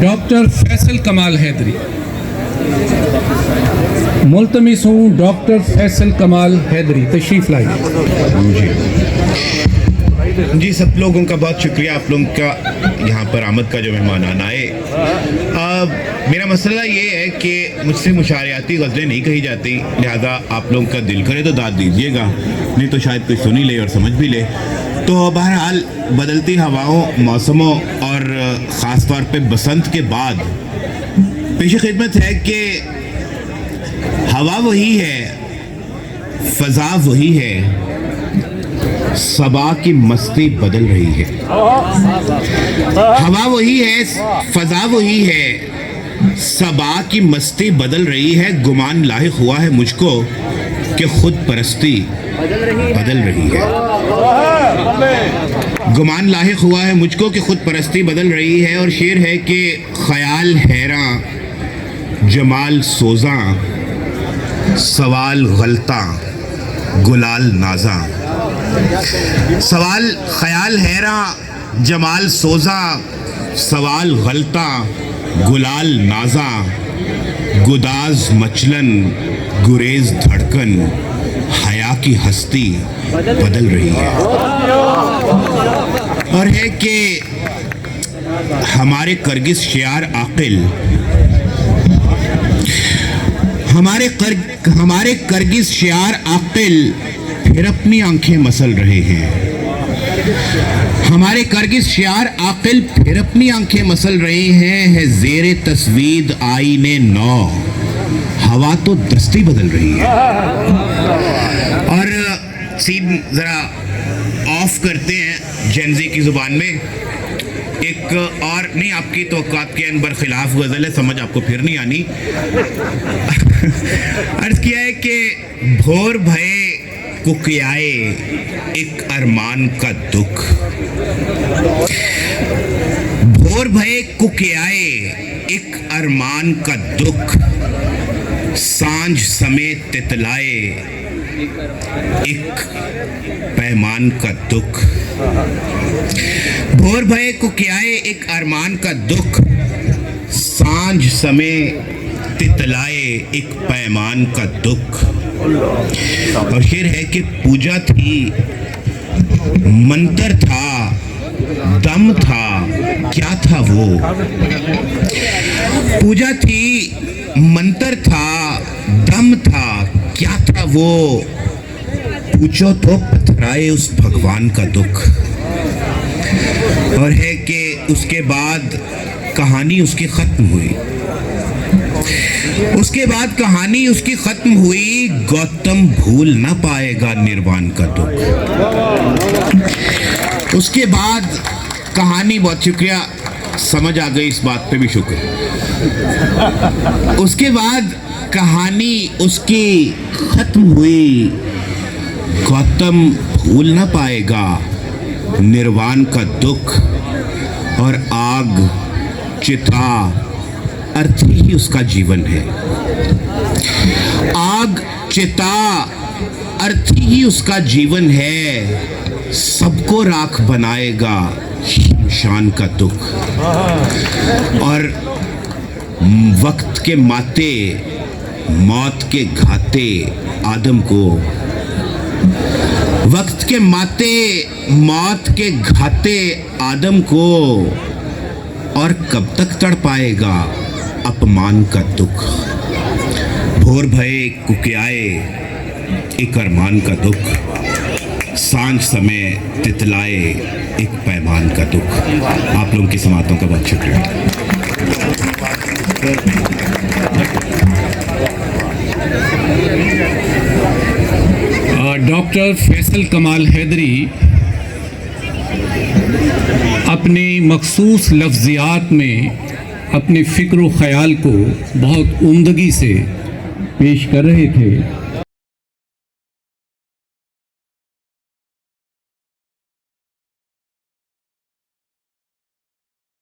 Doctor Faisal कमाल हैदरी। मुल्तमिस हूँ doctor Faisal कमाल हैदरी, तशरीफ़ लाइए। जी, सब लोगों का बहुत शुक्रिया, आप लोगों का यहाँ पर आमद का जो मेहमान आना है। मेरा मसला ये है कि मुझसे मुशारियाती गज़लें नहीं कही जाती, लिहाजा आप लोगों का दिल करे तो दाद दीजिएगा, नहीं तो शायद कोई सुन ही ले और समझ भी ले। तो बहरहाल बदलती हवाओं, मौसमों और ख़ास तौर पे बसंत के बाद पेश खिदमत है कि हवा वही है, फ़ज़ा वही है, सबा की मस्ती बदल रही है। हवा वही है, फ़ज़ा वही है, सबा की मस्ती बदल रही है। गुमान लाहिक हुआ है मुझको कि खुद परस्ती बदल रही है। गुमान लाहिक हुआ है मुझको कि खुद परस्ती बदल रही है। और शेर है कि ख्याल हैरां, जमाल सोज़ां, सवाल गलता, गुलाल नाजा। सवाल ख्याल हैरां, जमाल सोज़ा, सवाल गलता, गुलाल नाजा, गुदाज मचलन, गुरेज धड़कन, हया की हस्ती बदल रही है। और है कि हमारे करगिस शियार आकिल, हमारे करगिस शियार आकिल फिर अपनी आंखें मसल रहे हैं। हमारे करगिस शियार आकिल फिर अपनी आंखें मसल रहे हैं। है ज़ेरे तस्वीद आईने नौ, हवा तो दस्ती बदल रही है। और सीन ज़रा ऑफ करते हैं जेनज़ी की ज़ुबान में। एक और नहीं, आपकी तवक्कात के बरखिलाफ गज़ल है, समझ आपको फिर नहीं आनी। अर्ज़ किया है कि भोर भये कुकियाए एक अरमान का दुख, भोर भये कुकियाए एक अरमान का दुख, सांझ समेत तितलाए एक पैमान का दुख। भोर भये कुकियाए एक अरमान का दुख, सांझ समेत तितलाए एक पैमान का दुख। और शेर है कि पूजा थी, मंतर था, दम था, क्या था वो? पूजा थी, मंतर था, दम था, क्या था वो? पूछो तो पथराए उस भगवान का दुख। और है कि उसके बाद कहानी उसकी खत्म हुई। उसके बाद कहानी उसकी खत्म हुई। गौतम भूल ना पाएगा निर्वाण का दुख। उसके बाद कहानी, बहुत शुक्रिया, समझ आ गई इस बात पे भी शुक्र। उसके बाद कहानी उसकी खत्म हुई। गौतम भूल ना पाएगा निर्वाण का दुख। और आग, चिता, अर्थी ही उसका जीवन है। आग, चिता, अर्थी ही उसका जीवन है। सबको राख बनाएगा शान का दुख। और वक्त के माते, मौत के घाते आदम को, वक्त के माते, मौत के घाते आदम को, और कब तक तड़ पाएगा अपमान का दुख। भोर भये कुकियाए एक अरमान का दुख, सांझ समय तितलाए एक पैमान का दुख। आप लोगों की समातों का बहुत शुक्रिया। डॉक्टर फैसल कमाल हैदरी अपने मखसूस लफ्ज़ियात में अपने फ़िक्र व ख़याल को बहुत उम्दगी से पेश कर रहे थे।